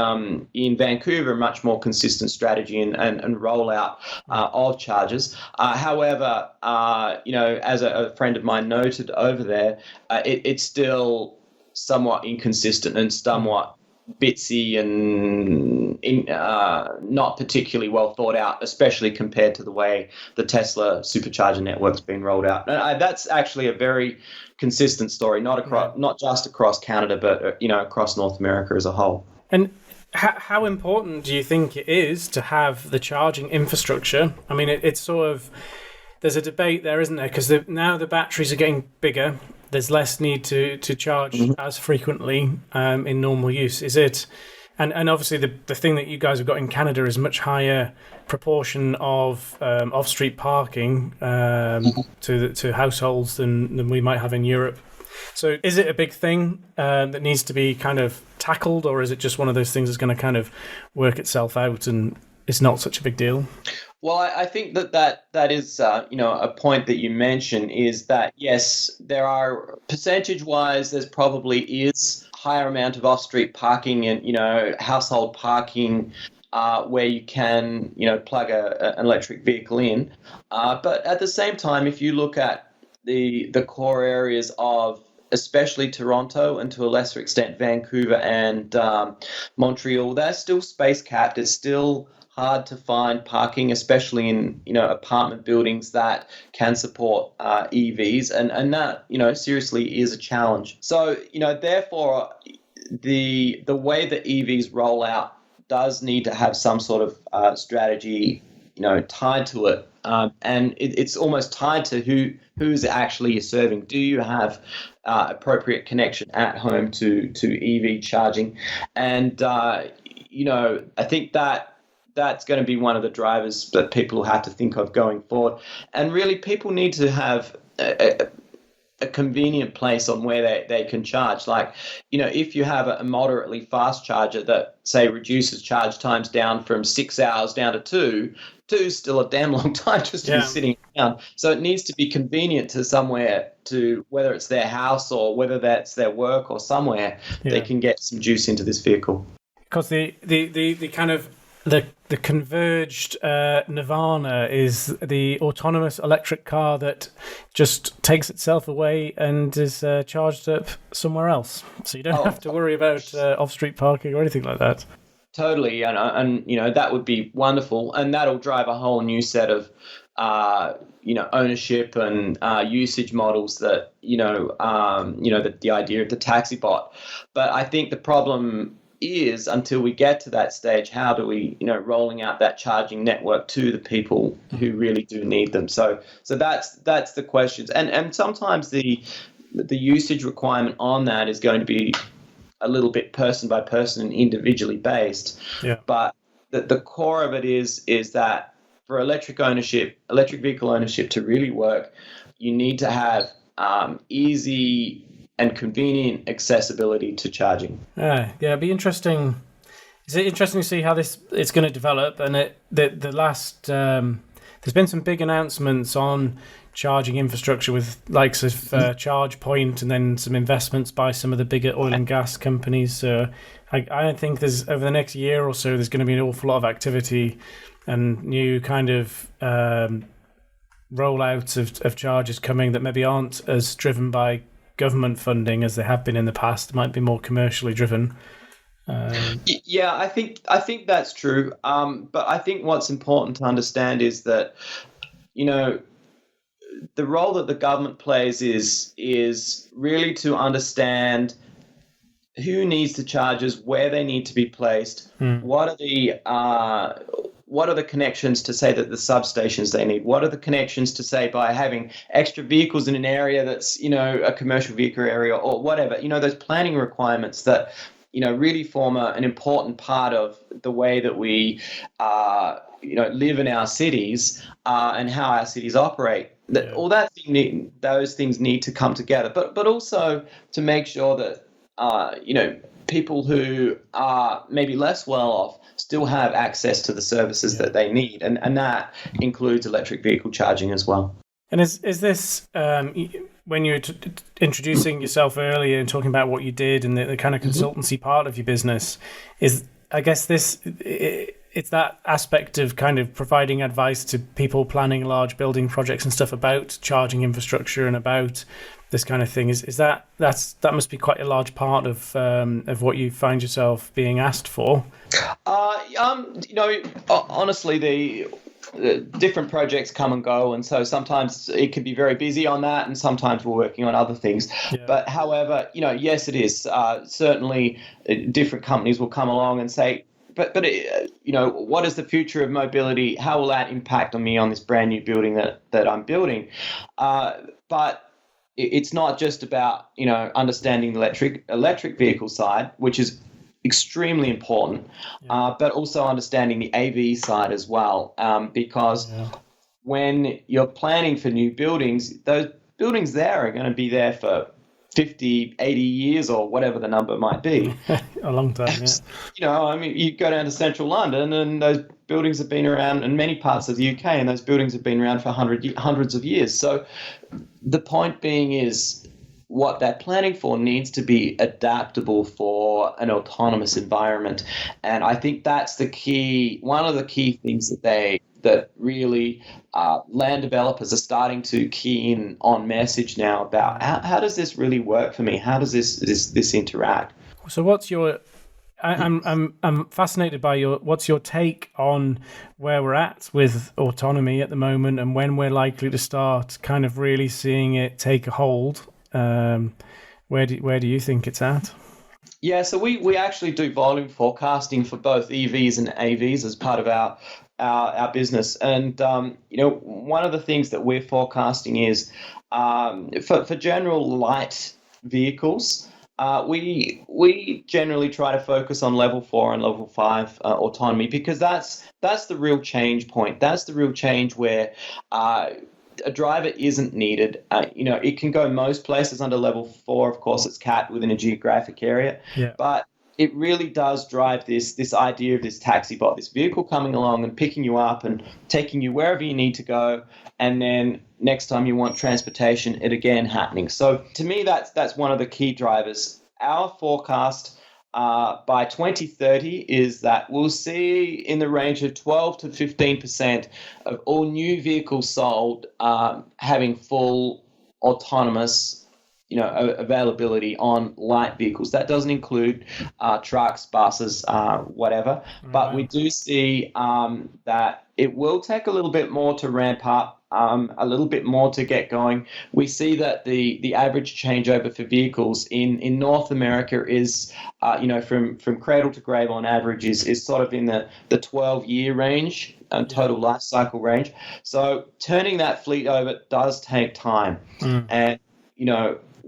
in Vancouver a much more consistent strategy and rollout of chargers. However, as a friend of mine noted over there, it's still somewhat inconsistent and somewhat bitsy and not particularly well thought out, especially compared to the way the Tesla supercharger network's been rolled out. And that's actually a very consistent story, not just across Canada, but across North America as a whole. And how important do you think it is to have the charging infrastructure? I mean, it's sort of, there's a debate there, isn't there? Because now the batteries are getting bigger. There's less need to charge as frequently in normal use. Is it? And obviously the thing that you guys have got in Canada is much higher proportion of off-street parking to households than we might have in Europe. So is it a big thing that needs to be kind of tackled, or is it just one of those things that's going to kind of work itself out and it's not such a big deal? Well, I think that is, a point that you mentioned is that, yes, there are percentage-wise, there's probably is higher amount of off-street parking and, household parking where you can, plug an electric vehicle in. But at the same time, if you look at the core areas of especially Toronto and to a lesser extent Vancouver and Montreal, they're still space capped. It's still hard to find parking, especially in apartment buildings that can support EVs, and that seriously is a challenge. So therefore, the way that EVs roll out does need to have some sort of strategy tied to it, and it's almost tied to who's actually you're serving. Do you have appropriate connection at home to EV charging? And I think that's going to be one of the drivers that people will have to think of going forward. And really, people need to have a convenient place on where they can charge. Like, if you have a moderately fast charger that, say, reduces charge times down from 6 hours down to 2 is still a damn long time just to be sitting around. So it needs to be convenient to somewhere, to whether it's their house or whether that's their work or somewhere, they can get some juice into this vehicle. Because the kind of the converged nirvana is the autonomous electric car that just takes itself away and is charged up somewhere else. So you don't have to worry about off-street parking or anything like that. Totally, and that would be wonderful, and that'll drive a whole new set of ownership and usage models that the idea of the taxi bot. But I think the problem is, until we get to that stage, how do we rolling out that charging network to the people who really do need them? So that's the questions, and sometimes the usage requirement on that is going to be a little bit person by person and individually based. But the core of it is that for electric vehicle ownership to really work, you need to have easy and convenient accessibility to charging. It'd be interesting. Is it interesting to see how it's going to develop? And the last there's been some big announcements on charging infrastructure with likes of ChargePoint, and then some investments by some of the bigger oil and gas companies. So I think there's, over the next year or so, there's going to be an awful lot of activity and new kind of rollouts of chargers coming that maybe aren't as driven by government funding as they have been in the past. Might be more commercially driven. I think that's true. But I think what's important to understand is that the role that the government plays is really to understand who needs the chargers, where they need to be placed, what are the connections to say that the substations they need, what are the connections to say by having extra vehicles in an area that's a commercial vehicle area or whatever. Those planning requirements that really form an important part of the way that we live in our cities and how our cities operate. Those things need to come together, but also to make sure that people who are maybe less well off still have access to the services that they need, and that includes electric vehicle charging as well. And is this when you were introducing yourself earlier and talking about what you did and the kind of consultancy part of your business, I guess it's that aspect of kind of providing advice to people planning large building projects and stuff about charging infrastructure and about this kind of thing. That must be quite a large part of what you find yourself being asked for. Honestly, the different projects come and go, and so sometimes it can be very busy on that, and sometimes we're working on other things. Yeah. But however, yes, it is certainly different companies will come along and say, but what is the future of mobility? How will that impact on me on this brand new building that I'm building? But it's not just about understanding the electric vehicle side, which is extremely important, but also understanding the AV side as well, because when you're planning for new buildings, those buildings there are going to be there for 50, 80 years or whatever the number might be. A long time, yeah. You go down to central London and those buildings have been around in many parts of the UK, and those buildings have been around for hundreds of years. So the point being is, what they're planning for needs to be adaptable for an autonomous environment. And I think that's one of the key things that really land developers are starting to key in on message now about how does this really work for me? How does this interact? So what's your I'm fascinated by what's your take on where we're at with autonomy at the moment and when we're likely to start kind of really seeing it take a hold? Where do you think it's at? Yeah, so we actually do volume forecasting for both EVs and AVs as part of our business. And, one of the things that we're forecasting is for general light vehicles, we generally try to focus on level 4 and level 5 autonomy, because that's the real change point. That's the real change where a driver isn't needed. It can go most places under level 4. Of course, it's capped within a geographic area. Yeah. But it really does drive this idea of this taxi bot, this vehicle coming along and picking you up and taking you wherever you need to go. And then next time you want transportation, it again happening. So to me, that's one of the key drivers. Our forecast by 2030 is that we'll see in the range of 12 to 15% of all new vehicles sold having full autonomous availability on light vehicles. That doesn't include trucks, buses, whatever. Mm-hmm. But we do see that it will take a little bit more to ramp up, a little bit more to get going. We see that the average changeover for vehicles in North America is, from cradle to grave on average is sort of in the 12-year range, total life cycle range. So turning that fleet over does take time. Mm. And,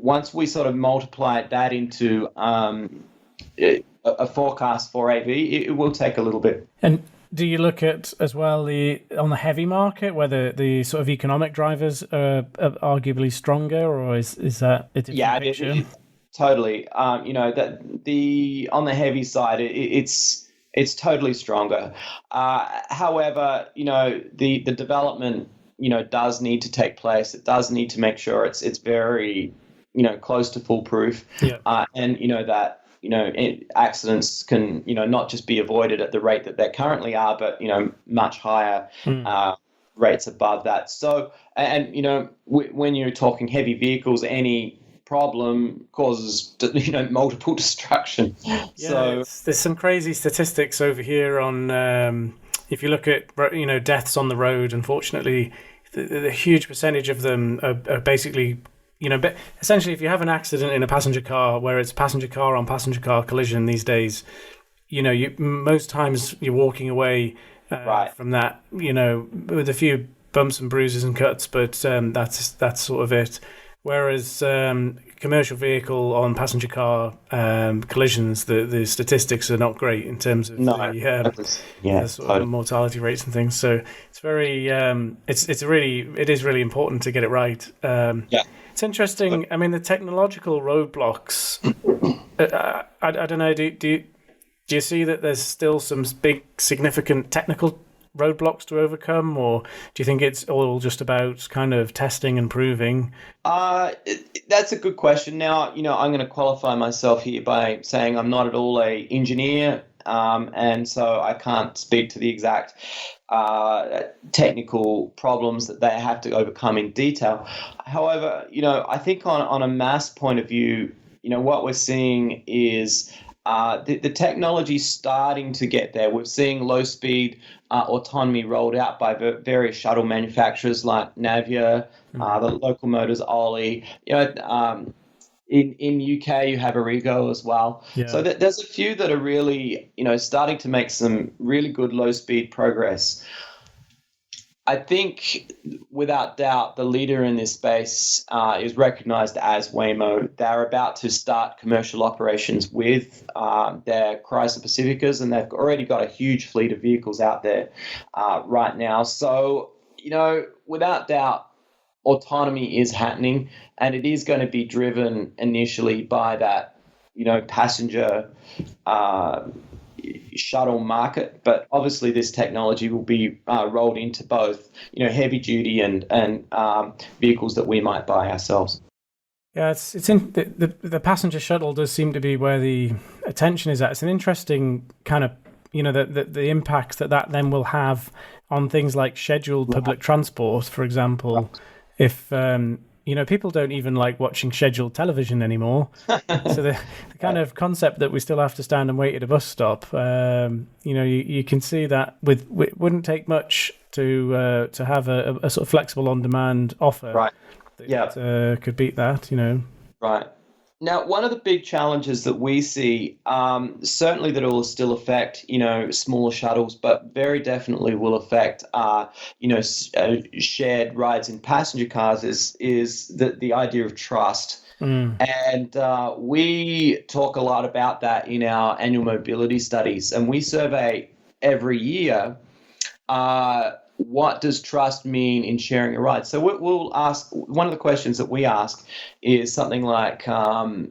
once we sort of multiply that into a forecast for AV, it will take a little bit. And do you look at as well on the heavy market, whether the sort of economic drivers are arguably stronger, or is that a different picture? Totally. That on the heavy side, it's totally stronger. However, the development does need to take place. It does need to make sure it's very close to foolproof. Yeah. And that accidents can not just be avoided at the rate that they currently are, but much higher rates above that. So and when you're talking heavy vehicles, any problem causes multiple destruction. Yeah, so there's some crazy statistics over here on if you look at deaths on the road. Unfortunately, the huge percentage of them are basically but essentially, if you have an accident in a passenger car where it's passenger car on passenger car collision these days, most times you're walking away from that, with a few bumps and bruises and cuts, but that's sort of it. Whereas commercial vehicle on passenger car collisions, the statistics are not great in terms of the sort of mortality rates and things. So it's very it is really important to get it right. It's interesting. I mean, the technological roadblocks. I don't know. Do you see that there's still some big significant technical roadblocks to overcome, or do you think it's all just about kind of testing and proving? That's a good question. Now, I'm going to qualify myself here by saying I'm not at all a engineer, and so I can't speak to the exact technical problems that they have to overcome in detail. However, I think on a mass point of view, what we're seeing is the technology starting to get there. We're seeing low-speed autonomy rolled out by various shuttle manufacturers like Navia, the local motors, Ollie. In UK you have Origo as well. Yeah. So there's a few that are really starting to make some really good low-speed progress. I think, without doubt, the leader in this space is recognized as Waymo. They're about to start commercial operations with their Chrysler Pacificas, and they've already got a huge fleet of vehicles out there right now. So, without doubt, autonomy is happening, and it is going to be driven initially by that, passenger shuttle market, but obviously this technology will be rolled into both heavy duty and vehicles that we might buy ourselves. Yeah, it's in the passenger shuttle does seem to be where the attention is at. It's an interesting kind of the impacts that then will have on things like scheduled public transport, for example. If people don't even like watching scheduled television anymore. So the kind of concept that we still have to stand and wait at a bus stop, you can see that it wouldn't take much to have a sort of flexible on-demand offer. Right. That could beat that, Right. Now, one of the big challenges that we see, certainly that it will still affect, smaller shuttles, but very definitely will affect, shared rides in passenger cars is the idea of trust. And we talk a lot about that in our annual mobility studies, and we survey every year what does trust mean in sharing a ride? So we'll ask, one of the questions that we ask is something like,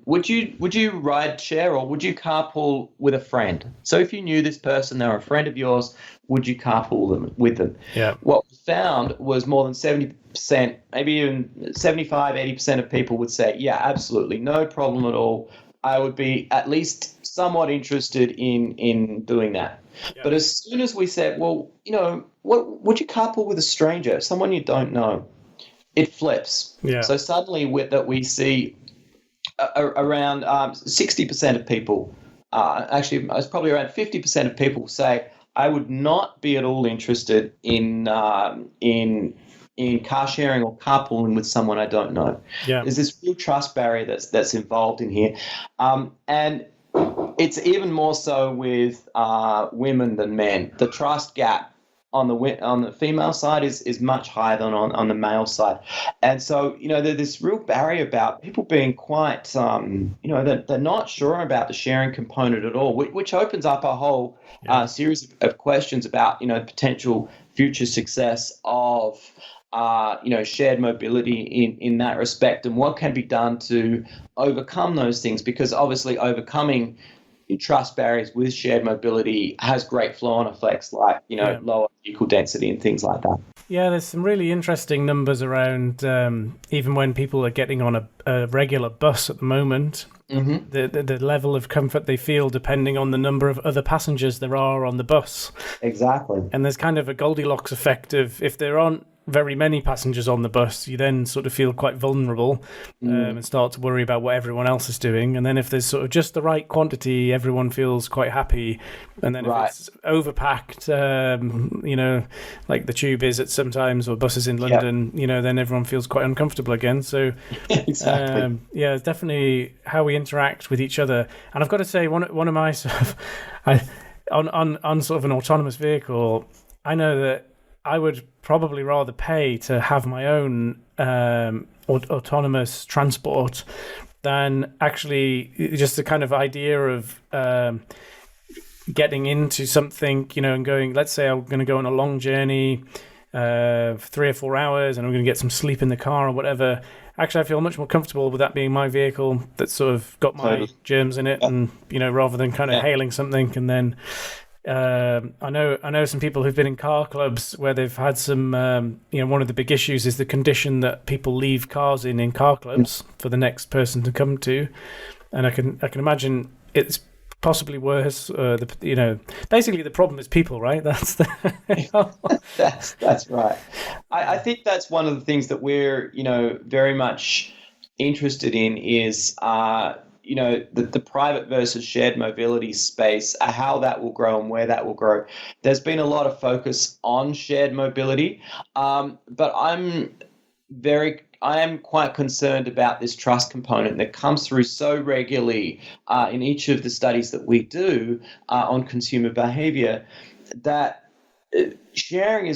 would you ride share or would you carpool with a friend? So if you knew this person, they were a friend of yours, would you carpool with them? Yeah. What we found was more than 70%, maybe even 75, 80% of people would say, yeah, absolutely, no problem at all. I would be at least somewhat interested in doing that. Yeah. But as soon as we said, well, what would you carpool with a stranger, someone you don't know? It flips. Yeah. So suddenly we see around 60% of people, actually it's probably around 50% of people say, I would not be at all interested in car sharing or carpooling with someone I don't know. Yeah. There's this real trust barrier that's involved in here. And it's even more so with women than men. The trust gap on the female side is much higher than on the male side. And so, there's this real barrier about people being quite, they're not sure about the sharing component at all, which opens up a whole series of questions about, the potential future success of shared mobility in that respect, and what can be done to overcome those things, because obviously overcoming trust barriers with shared mobility has great flow-on effects like lower vehicle density and things like that. Yeah, there's some really interesting numbers around even when people are getting on a regular bus at the moment. Mm-hmm. The level of comfort they feel depending on the number of other passengers there are on the bus. Exactly. And there's kind of a Goldilocks effect of if there aren't very many passengers on the bus, you then sort of feel quite vulnerable and start to worry about what everyone else is doing. And then if there's sort of just the right quantity, everyone feels quite happy. And then if it's overpacked, like the tube is at sometimes, or buses in London, then everyone feels quite uncomfortable again. So exactly. It's definitely how we interact with each other. And I've got to say, one of my sort of, on sort of an autonomous vehicle, I know that I would probably rather pay to have my own autonomous transport than actually just the kind of idea of getting into something, and going, let's say I'm going to go on a long journey, 3 or 4 hours, and I'm going to get some sleep in the car or whatever. Actually, I feel much more comfortable with that being my vehicle that's sort of got my germs in it, and rather than kind of hailing something and then I know some people who've been in car clubs where they've had some. One of the big issues is the condition that people leave cars in car clubs for the next person to come to, and I can imagine it's possibly worse. Basically the problem is people, right? That's that's right. I think that's one of the things that we're very much interested in is the private versus shared mobility space, how that will grow and where that will grow. There's been a lot of focus on shared mobility, but I am quite concerned about this trust component that comes through so regularly in each of the studies that we do on consumer behavior, that sharing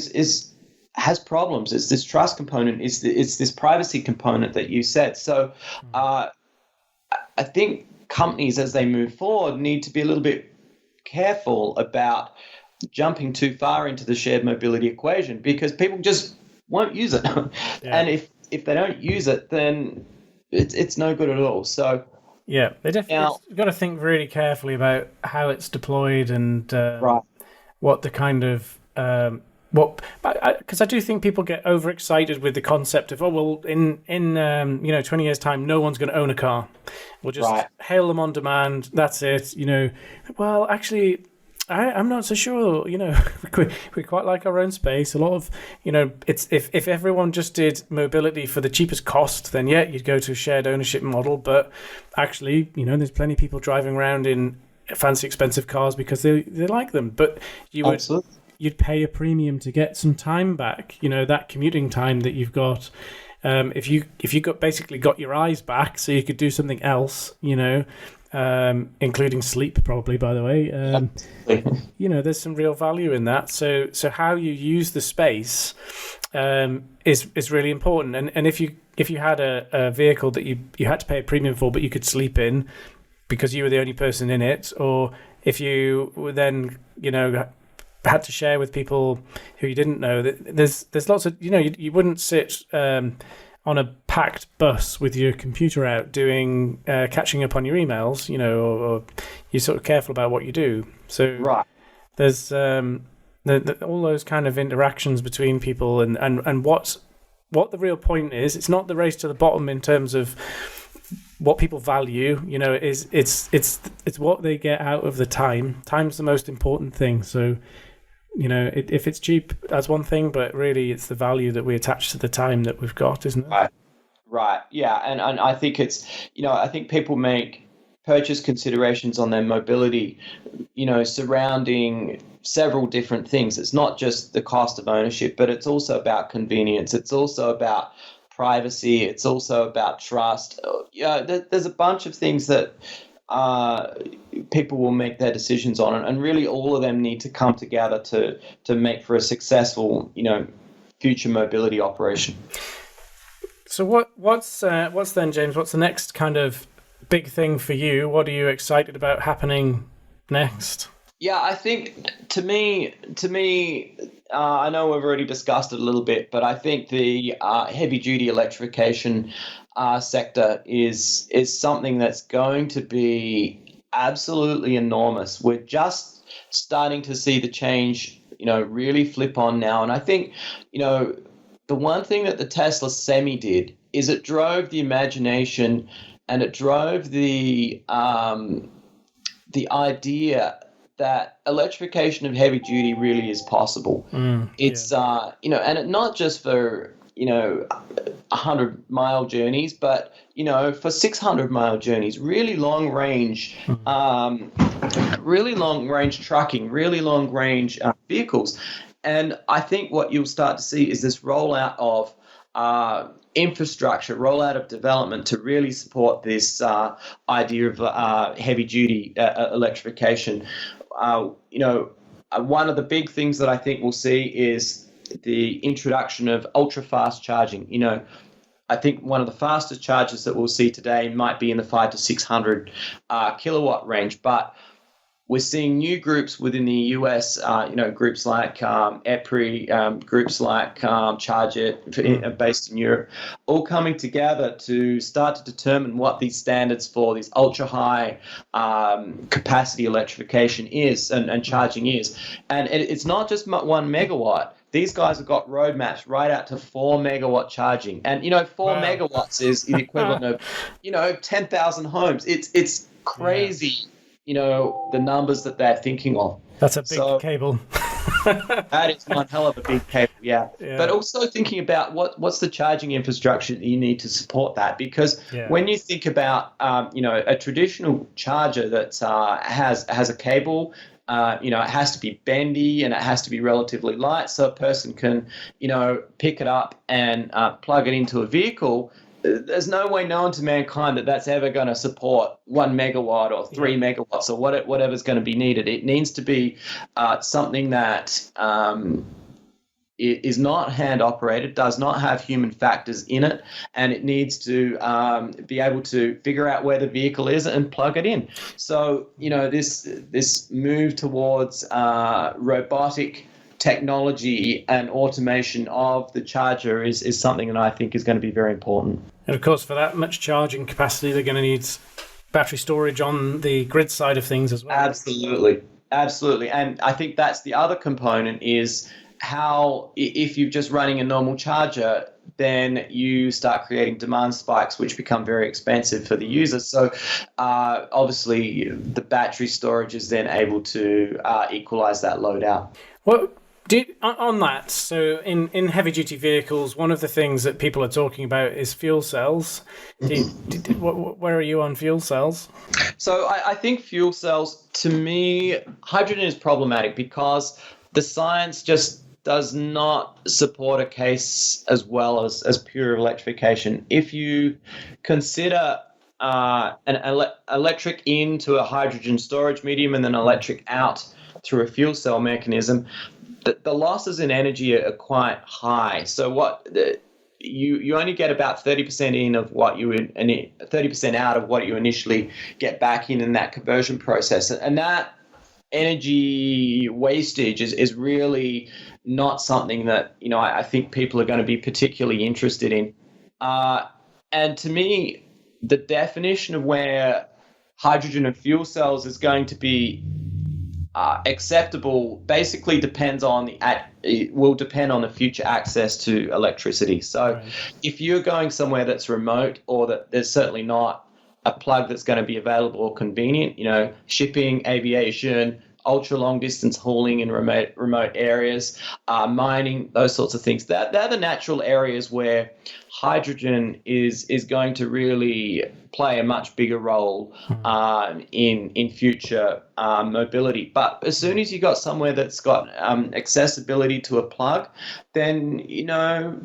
has problems. It's this trust component, it's this privacy component that you said. So I think companies, as they move forward, need to be a little bit careful about jumping too far into the shared mobility equation, because people just won't use it. Yeah. And if they don't use it, then it's no good at all. So yeah, they definitely got to think really carefully about how it's deployed and right. What the kind of because I do think people get overexcited with the concept of, in 20 years time, no one's going to own a car. We'll just hail them on demand. That's it. Well, actually, I'm not so sure. We quite like our own space. A lot of, it's if everyone just did mobility for the cheapest cost, then you'd go to a shared ownership model. But actually, there's plenty of people driving around in fancy, expensive cars because they like them. But you'd pay a premium to get some time back. That commuting time that you've got. If you basically got your eyes back, so you could do something else. Including sleep, probably, by the way. There's some real value in that. So how you use the space is really important. And if you had a vehicle that you had to pay a premium for, but you could sleep in because you were the only person in it, or if you were then had to share with people who you didn't know, there's lots of you wouldn't sit on a packed bus with your computer out doing catching up on your emails, or you're sort of careful about what you do. So there's all those kind of interactions between people, and what the real point is. It's not the race to the bottom in terms of what people value. It's what they get out of the time. Time's the most important thing. So if it's cheap, that's one thing, but really it's the value that we attach to the time that we've got, isn't it? Right. Yeah. And I think it's, I think people make purchase considerations on their mobility, surrounding several different things. It's not just the cost of ownership, but it's also about convenience. It's also about privacy. It's also about trust. There's a bunch of things that people will make their decisions on, and really all of them need to come together to make for a successful, future mobility operation. So what's then, James? What's the next kind of big thing for you? What are you excited about happening next? Yeah, I think to me, I know we've already discussed it a little bit, but I think the heavy duty electrification sector is something that's going to be absolutely enormous. We're just starting to see the change, really flip on now. And I think, the one thing that the Tesla Semi did is it drove the imagination, and it drove the idea that electrification of heavy duty really is possible. It's and it not just for 100-mile journeys, but for 600-mile journeys, really long range, trucking, really long range vehicles. And I think what you'll start to see is this rollout of infrastructure, rollout of development to really support this idea of heavy duty electrification. One of the big things that I think we'll see is the introduction of ultra fast charging. I think one of the fastest chargers that we'll see today might be in the 500 to 600 kilowatt range, but we're seeing new groups within the US, groups like EPRI, groups like Charge It, based in Europe, all coming together to start to determine what these standards for these ultra-high capacity electrification is and charging is. And it's not just 1 megawatt. These guys have got roadmaps right out to 4 megawatt charging. And, 4 megawatts is the equivalent of, 10,000 homes. It's crazy. The numbers that they're thinking of. That's a big cable. That is one hell of a big cable, yeah. But also thinking about what's the charging infrastructure that you need to support that. Because when you think about, a traditional charger that has a cable, it has to be bendy and it has to be relatively light so a person can, pick it up and plug it into a vehicle. There's no way known to mankind that that's ever going to support 1 megawatt or 3 megawatts or whatever's going to be needed. It needs to be something that is not hand operated, does not have human factors in it, and it needs to be able to figure out where the vehicle is and plug it in. So, this move towards robotic technology and automation of the charger is something that I think is going to be very important. And of course, for that much charging capacity, they're going to need battery storage on the grid side of things as well. Absolutely. And I think that's the other component is how, if you're just running a normal charger, then you start creating demand spikes, which become very expensive for the users. So obviously, the battery storage is then able to equalize that load out. Well, on that, so in heavy-duty vehicles, one of the things that people are talking about is fuel cells. Where are you on fuel cells? So I think fuel cells, to me, hydrogen is problematic because the science just does not support a case as well as pure electrification. If you consider an electric into a hydrogen storage medium and then electric out through a fuel cell mechanism, the losses in energy are quite high. So you only get about 30% in of what 30% out of what you initially get back in that conversion process, and that energy wastage is really not something that I think people are going to be particularly interested in. And to me, the definition of where hydrogen and fuel cells is going to be acceptable basically will depend on the future access to electricity. So if you're going somewhere that's remote or that there's certainly not a plug that's going to be available or convenient, shipping, aviation, ultra long distance hauling in remote areas, mining, those sorts of things. They're the natural areas where hydrogen is going to really play a much bigger role in future mobility. But as soon as you got somewhere that's got accessibility to a plug, then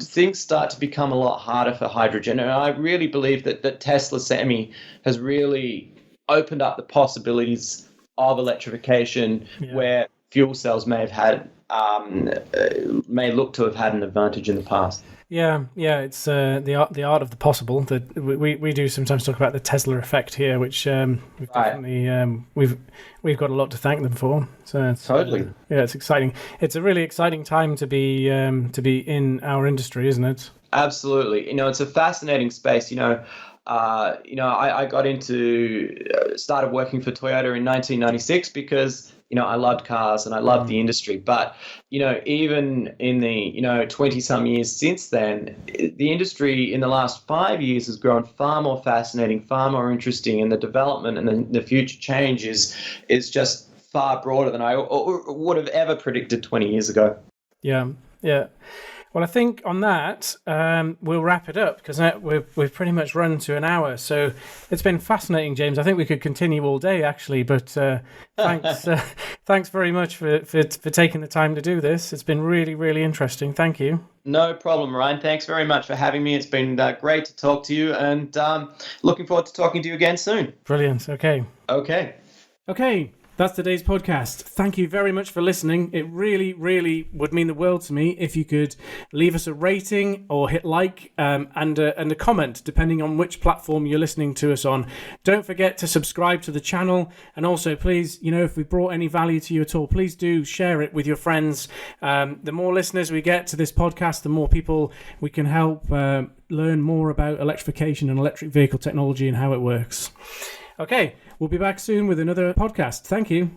things start to become a lot harder for hydrogen. And I really believe that Tesla Semi has really opened up the possibilities of electrification where fuel cells may look to have had an advantage in the past. Yeah, it's the art of the possible. That we do sometimes talk about the Tesla effect here, which we've definitely we've got a lot to thank them for. So it's, totally, it's exciting. It's a really exciting time to be in our industry, isn't it? Absolutely. It's a fascinating space. I got started working for Toyota in 1996 because, I loved cars and I loved the industry. But, even in the, 20 some years since then, the industry in the last 5 years has grown far more fascinating, far more interesting, and the development and the future change is just far broader than I would have ever predicted 20 years ago. Yeah. Well, I think on that, we'll wrap it up because we've pretty much run to an hour. So it's been fascinating, James. I think we could continue all day, actually. But thanks very much for taking the time to do this. It's been really, really interesting. Thank you. No problem, Ryan. Thanks very much for having me. It's been great to talk to you, and looking forward to talking to you again soon. Brilliant. Okay. That's today's podcast. Thank you very much for listening. It really, really would mean the world to me if you could leave us a rating or hit like and a comment, depending on which platform you're listening to us on. Don't forget to subscribe to the channel. And also, please, if we brought any value to you at all, please do share it with your friends. The more listeners we get to this podcast, the more people we can help learn more about electrification and electric vehicle technology and how it works. Okay, we'll be back soon with another podcast. Thank you.